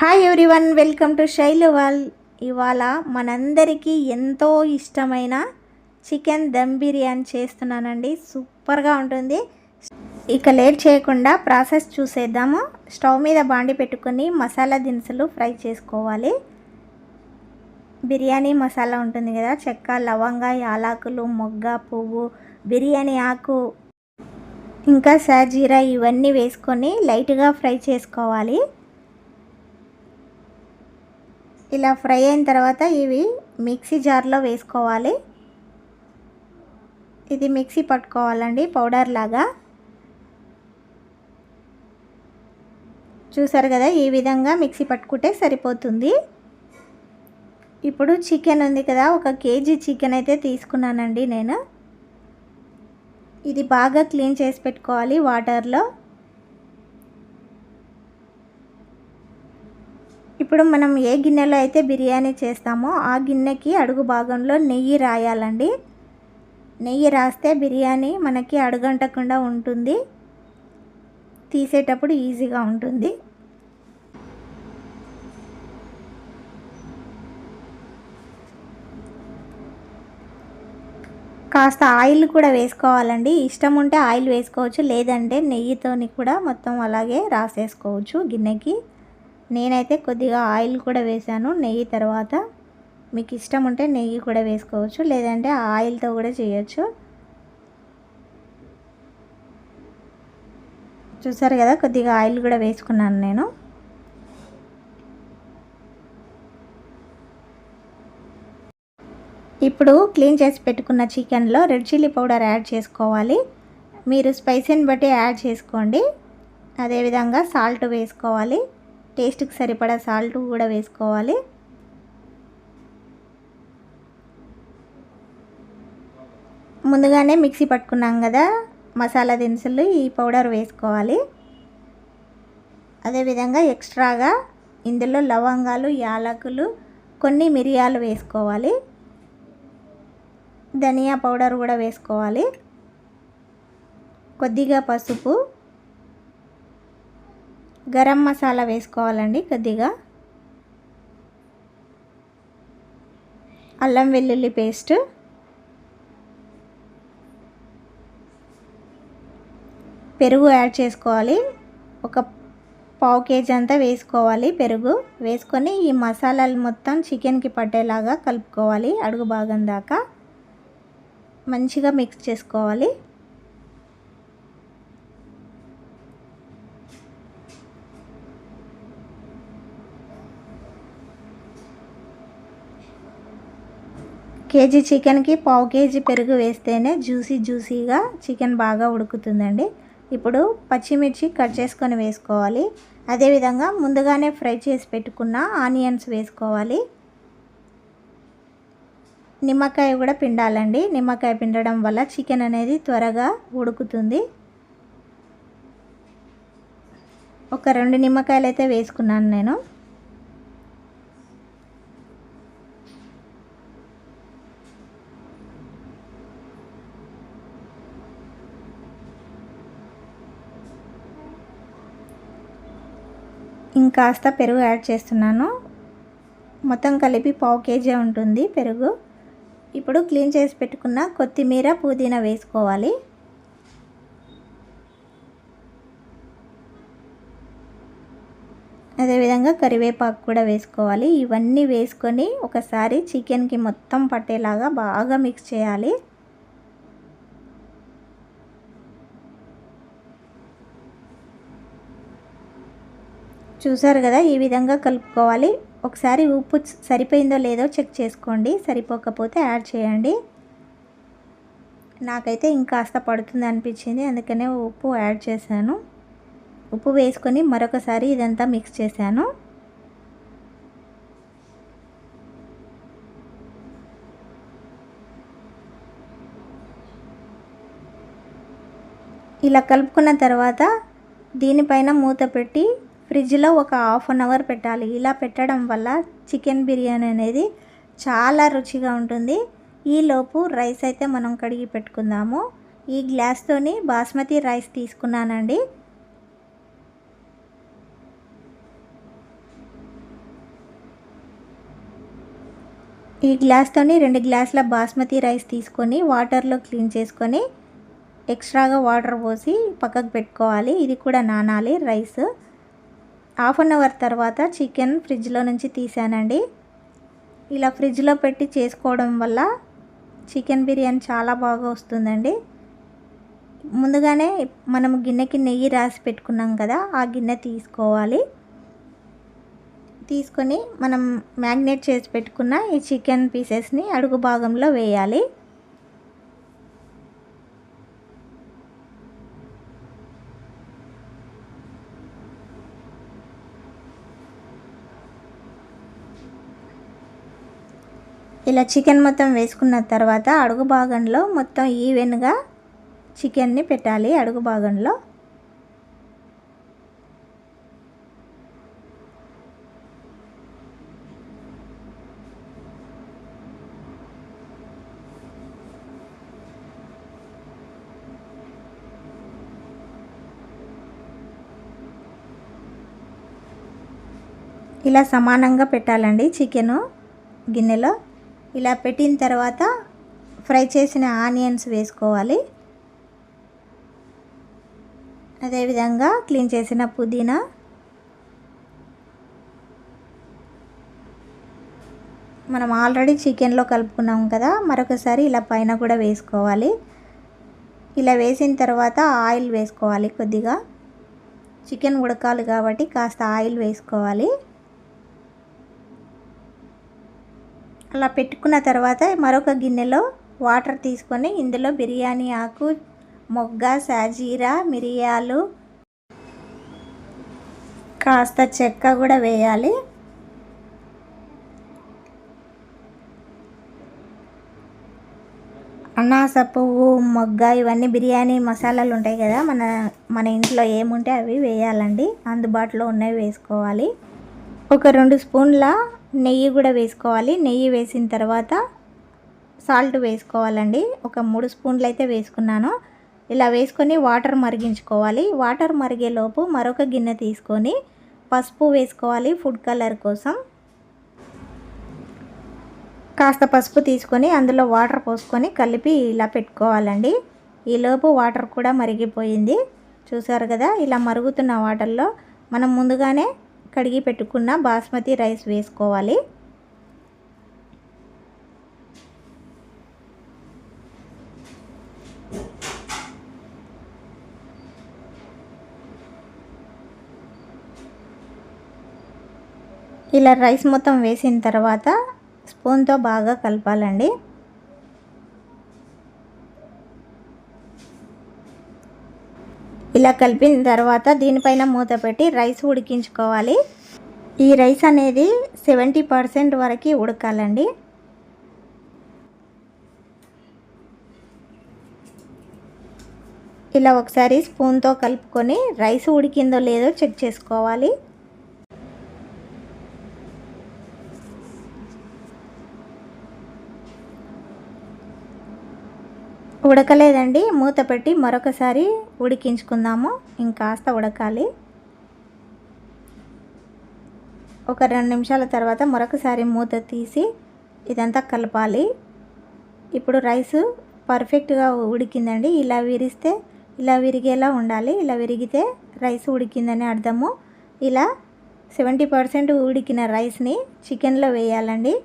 Hi everyone, welcome to Shailu wall. ఇవాళ మనందరికీ ఎంతో ఇష్టమైన చికెన్ దమ్ బిర్యానీ చేస్తున్నానండి. సూపర్గా ఉంటుంది. ఇక లేట్ చేయకుండా ప్రాసెస్ చూసేద్దాము. స్టవ్ మీద బాండి పెట్టుకొని మసాలా దినుసులు ఫ్రై చేసుకోవాలి. బిర్యానీ మసాలా ఉంటుంది కదా, చెక్క, లవంగ, యాలకులు, మొగ్గ పువ్వు, బిర్యానీ ఆకు, ఇంకా సాజీరా ఇవన్నీ వేసుకొని లైట్గా ఫ్రై చేసుకోవాలి. ఇలా ఫ్రై అయిన తర్వాత ఇవి మిక్సీ జార్లో వేసుకోవాలి. ఇది మిక్సీ పట్టుకోవాలండి, పౌడర్ లాగా. చూసారు కదా, ఈ విధంగా మిక్సీ పట్టుకుంటే సరిపోతుంది. ఇప్పుడు చికెన్ ఉంది కదా, 1 కేజీ చికెన్ అయితే తీసుకున్నానండి నేను. ఇది బాగా క్లీన్ చేసి పెట్టుకోవాలి వాటర్లో. ఇప్పుడు మనం ఏ గిన్నెలో అయితే బిర్యానీ చేస్తామో ఆ గిన్నెకి అడుగు భాగంలో నెయ్యి రాయాలండి. నెయ్యి రాస్తే బిర్యానీ మనకి అడుగంటకుండా ఉంటుంది, తీసేటప్పుడు ఈజీగా ఉంటుంది. కాస్త ఆయిల్ కూడా వేసుకోవాలండి. ఇష్టం ఉంటే ఆయిల్ వేసుకోవచ్చు, లేదంటే నెయ్యితోని కూడా మొత్తం అలాగే రాసేసుకోవచ్చు గిన్నెకి. నేనైతే కొద్దిగా ఆయిల్ కూడా వేసాను నెయ్యి తర్వాత. మీకు ఇష్టం ఉంటే నెయ్యి కూడా వేసుకోవచ్చు, లేదంటే ఆయిల్తో కూడా చేయొచ్చు. చూసారు కదా, కొద్దిగా ఆయిల్ కూడా వేసుకున్నాను నేను. ఇప్పుడు క్లీన్ చేసి పెట్టుకున్న చికెన్లో రెడ్ చిల్లీ పౌడర్ యాడ్ చేసుకోవాలి. మీరు స్పైసీని బట్టి యాడ్ చేసుకోండి. అదేవిధంగా సాల్ట్ వేసుకోవాలి. టేస్ట్కి సరిపడా సాల్ట్ కూడా వేసుకోవాలి. ముందుగానే మిక్సీ పట్టుకున్నాం కదా మసాలా దినుసులు, ఈ పౌడర్ వేసుకోవాలి. అదేవిధంగా ఎక్స్ట్రాగా ఇందులో లవంగాలు, యాలకులు, కొన్ని మిరియాలు వేసుకోవాలి. ధనియా పౌడర్ కూడా వేసుకోవాలి. కొద్దిగా పసుపు, గరం మసాలా వేసుకోవాలండి కొద్దిగా. అల్లం వెల్లుల్లి పేస్ట్, పెరుగు యాడ్ చేసుకోవాలి. 1 పావు కేజీ అంతా వేసుకోవాలి పెరుగు. వేసుకొని ఈ మసాలాలు మొత్తం చికెన్కి పట్టేలాగా కలుపుకోవాలి. అడుగు భాగం దాకా మంచిగా మిక్స్ చేసుకోవాలి. కేజీ చికెన్కి పావు కేజీ పెరుగు వేస్తేనే జ్యూసీగా చికెన్ బాగా ఉడుకుతుందండి. ఇప్పుడు పచ్చిమిర్చి కట్ చేసుకొని వేసుకోవాలి. అదేవిధంగా ముందుగానే ఫ్రై చేసి పెట్టుకున్న ఆనియన్స్ వేసుకోవాలి. నిమ్మకాయ కూడా పిండాలండి. నిమ్మకాయ పిండడం వల్ల చికెన్ అనేది త్వరగా ఉడుకుతుంది. ఒక 2 నిమ్మకాయలు అయితే వేసుకున్నాను నేను. ఇంకాస్త పెరుగు యాడ్ చేస్తున్నాను. మొత్తం కలిపి పావు కేజీ ఉంటుంది పెరుగు. ఇప్పుడు క్లీన్ చేసి పెట్టుకున్న కొత్తిమీర, పుదీనా వేసుకోవాలి. అదేవిధంగా కరివేపాకు కూడా వేసుకోవాలి. ఇవన్నీ వేసుకొని ఒకసారి చికెన్కి మొత్తం పట్టేలాగా బాగా మిక్స్ చేయాలి. చూసారు కదా, ఈ విధంగా కలుపుకోవాలి. ఒకసారి ఉప్పు సరిపోయిందో లేదో చెక్ చేసుకోండి. సరిపోకపోతే యాడ్ చేయండి. నాకైతే ఇంకాస్త పడుతుంది అనిపించింది, అందుకనే ఉప్పు యాడ్ చేశాను. ఉప్పు వేసుకొని మరొకసారి ఇదంతా మిక్స్ చేశాను. ఇలా కలుపుకున్న తర్వాత దీనిపైన మూత పెట్టి ఫ్రిడ్జ్లో ఒక ½ అన్ అవర్ పెట్టాలి. ఇలా పెట్టడం వల్ల చికెన్ బిర్యానీ అనేది చాలా రుచిగా ఉంటుంది. ఈలోపు రైస్ అయితే మనం కడిగి పెట్టుకుందాము. ఈ గ్లాస్తోని బాస్మతి రైస్ తీసుకున్నానండి. ఈ గ్లాస్తోని 2 గ్లాసుల బాస్మతి రైస్ తీసుకొని వాటర్లో క్లీన్ చేసుకొని ఎక్స్ట్రాగా వాటర్ పోసి పక్కకు పెట్టుకోవాలి. ఇది కూడా నానాలి రైస్. హాఫ్ అన్ అవర్ తర్వాత చికెన్ ఫ్రిడ్జ్లో నుంచి తీసానండి. ఇలా ఫ్రిడ్జ్లో పెట్టి చేసుకోవడం వల్ల చికెన్ బిర్యానీ చాలా బాగా వస్తుందండి. ముందుగానే మనం గిన్నెకి నెయ్యి రాసి పెట్టుకున్నాం కదా, ఆ గిన్నె తీసుకోవాలి. తీసుకొని మనం మ్యాగ్నేట్ చేసి పెట్టుకున్న ఈ చికెన్ పీసెస్ని అడుగు భాగంలో వేయాలి. ఇలా చికెన్ మొత్తం వేసుకున్న తర్వాత అడుగు భాగంలో మొత్తం ఈవెన్గా చికెన్ని పెట్టాలి. అడుగు భాగంలో ఇలా సమానంగా పెట్టాలండి చికెను గిన్నెలో. ఇలా పెట్టిన తర్వాత ఫ్రై చేసిన ఆనియన్స్ వేసుకోవాలి. అదేవిధంగా క్లీన్ చేసిన పుదీనా, మనం ఆల్రెడీ చికెన్లో కలుపుకున్నాం కదా, మరొకసారి ఇలా పైన కూడా వేసుకోవాలి. ఇలా వేసిన తర్వాత ఆయిల్ వేసుకోవాలి. కొద్దిగా చికెన్ ఉడకాలి కాబట్టి కాస్త ఆయిల్ వేసుకోవాలి. అలా పెట్టుకున్న తర్వాత మరొక గిన్నెలో వాటర్ తీసుకొని ఇందులో బిర్యానీ ఆకు, మొగ్గ, సాజీరా, మిరియాలు, కాస్త చెక్క కూడా వేయాలి. అనాస పువ్వు, మొగ్గ, ఇవన్నీ బిర్యానీ మసాలాలు ఉంటాయి కదా, మన ఇంట్లో ఏముంటే అవి వేయాలండి. అందుబాటులో ఉన్నవి వేసుకోవాలి. ఒక 2 స్పూన్ల నెయ్యి కూడా వేసుకోవాలి. నెయ్యి వేసిన తర్వాత సాల్ట్ వేసుకోవాలండి. ఒక 3 స్పూన్లు అయితే వేసుకున్నాను. ఇలా వేసుకొని వాటర్ మరిగించుకోవాలి. వాటర్ మరిగేలోపు మరొక గిన్నె తీసుకొని పసుపు వేసుకోవాలి. ఫుడ్ కలర్ కోసం కాస్త పసుపు తీసుకొని అందులో వాటర్ పోసుకొని కలిపి ఇలా పెట్టుకోవాలండి. ఈలోపు వాటర్ కూడా మరిగిపోయింది. చూసారు కదా, ఇలా మరుగుతున్న వాటర్లో మనం ముందుగానే కడిగి పెట్టుకున్న బాస్మతి రైస్ వేసుకోవాలి. ఇలా రైస్ మొత్తం వేసిన తర్వాత స్పూన్తో బాగా కలపాలండి. ఇలా కలిపిన తర్వాత దీనిపైన మూత పెట్టి రైస్ ఉడికించుకోవాలి. ఈ రైస్ అనేది 70% వరకు ఉడకాలండి. ఇలా ఒకసారి స్పూన్తో కలుపుకొని రైస్ ఉడికిందో లేదో చెక్ చేసుకోవాలి. ఉడకలేదండి, మూత పెట్టి మరొకసారి ఉడికించుకుందాము. ఇంకాస్త ఉడకాలి. ఒక 2 నిమిషాల తర్వాత మరొకసారి మూత తీసి ఇదంతా కలపాలి. ఇప్పుడు రైసు పర్ఫెక్ట్గా ఉడికిందండి. ఇలా విరిస్తే ఇలా విరిగేలా ఉండాలి. ఇలా విరిగితే రైస్ ఉడికిందని అర్థము. ఇలా 70% ఉడికిన రైస్ని చికెన్లో వేయాలండి.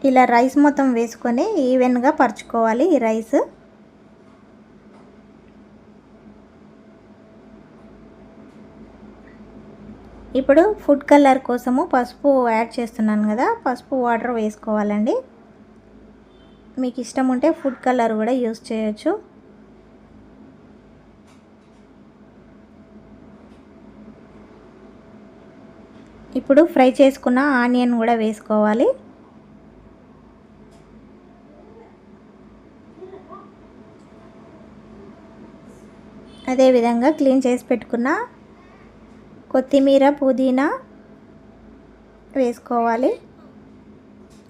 ఇలా రైస్ మొత్తం వేసుకొని ఈవెన్గా పరుచుకోవాలి ఈ రైస్. ఇప్పుడు ఫుడ్ కలర్ కోసము పసుపు యాడ్ చేస్తున్నాను కదా, పసుపు వాటర్ వేసుకోవాలండి. మీకు ఇష్టం ఉంటే ఫుడ్ కలర్ కూడా యూస్ చేయొచ్చు. ఇప్పుడు ఫ్రై చేసుకున్న ఆనియన్ కూడా వేసుకోవాలి. అదేవిధంగా క్లీన్ చేసి పెట్టుకున్న కొత్తిమీర, పుదీనా వేసుకోవాలి.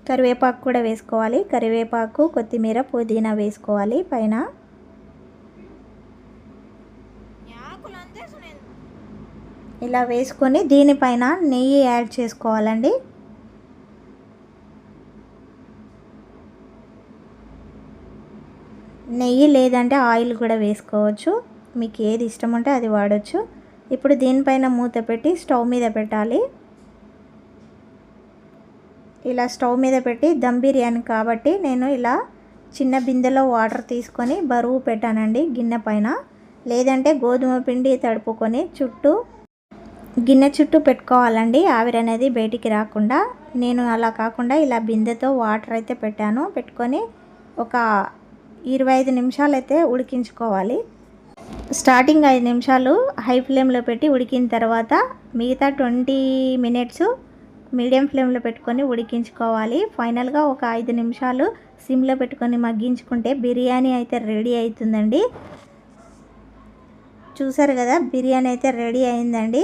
కరివేపాకు కూడా వేసుకోవాలి. కరివేపాకు, కొత్తిమీర, పుదీనా వేసుకోవాలి పైన. ఇలా వేసుకొని దీనిపైన నెయ్యి యాడ్ చేసుకోవాలండి. నెయ్యి లేదంటే ఆయిల్ కూడా వేసుకోవచ్చు, మీకు ఏది ఇష్టం ఉంటే అది వాడచ్చు. ఇప్పుడు దీనిపైన మూత పెట్టి స్టవ్ మీద పెట్టాలి. ఇలా స్టవ్ మీద పెట్టి దమ్ బిర్యానీ కాబట్టి నేను ఇలా చిన్న బిందెలో వాటర్ తీసుకొని బరువు పెట్టానండి గిన్నె పైన. లేదంటే గోధుమ పిండి తడుపుకొని గిన్నె చుట్టూ పెట్టుకోవాలండి, ఆవిరి అనేది బయటికి రాకుండా. నేను అలా కాకుండా ఇలా బిందెతో వాటర్ అయితే పెట్టాను. పెట్టుకొని ఒక 25 నిమిషాలు అయితే ఉడికించుకోవాలి. స్టార్టింగ్ 5 నిమిషాలు హై ఫ్లేమ్లో పెట్టి ఉడికిన తర్వాత మిగతా 20 మినిట్స్ మీడియం ఫ్లేమ్లో పెట్టుకొని ఉడికించుకోవాలి. ఫైనల్గా ఒక 5 నిమిషాలు సిమ్లో పెట్టుకొని మగ్గించుకుంటే బిర్యానీ అయితే రెడీ అవుతుందండి. చూసారు కదా, బిర్యానీ అయితే రెడీ అయిందండి.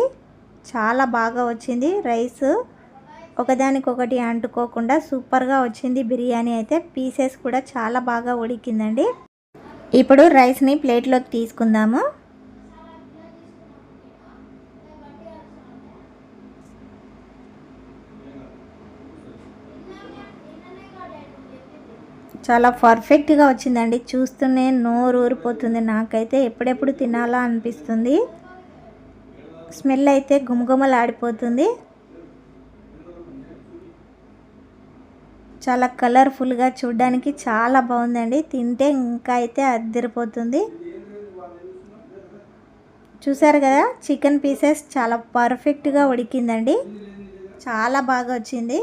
చాలా బాగా వచ్చింది. రైస్ ఒకదానికొకటి అంటుకోకుండా సూపర్గా వచ్చింది బిర్యానీ అయితే. పీసెస్ కూడా చాలా బాగా ఉడికిందండి. ఇప్పుడు రైస్ని ప్లేట్లోకి తీసుకుందాము. చాలా పర్ఫెక్ట్గా వచ్చిందండి. చూస్తూనే నోరు ఊరిపోతుంది. నాకైతే ఎప్పుడెప్పుడు తినాలా అనిపిస్తుంది. స్మెల్ అయితే గుమగుమలాడిపోతుంది. చాలా కలర్ఫుల్గా, చూడడానికి చాలా బాగుందండి. తింటే ఇంకా అయితే అద్దరిపోతుంది. చూసారు కదా, చికెన్ పీసెస్ చాలా పర్ఫెక్ట్గా ఉడికిందండి. చాలా బాగా వచ్చింది.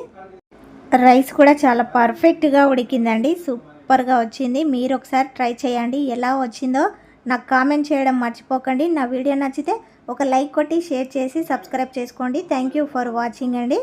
రైస్ కూడా చాలా పర్ఫెక్ట్గా ఉడికిందండి. సూపర్గా వచ్చింది. మీరు ఒకసారి ట్రై చేయండి. ఎలా వచ్చిందో నాకు కామెంట్ చేయడం మర్చిపోకండి. నా వీడియో నచ్చితే ఒక లైక్ కొట్టి షేర్ చేసి సబ్స్క్రైబ్ చేసుకోండి. థ్యాంక్ యూ ఫర్ వాచింగ్ అండి.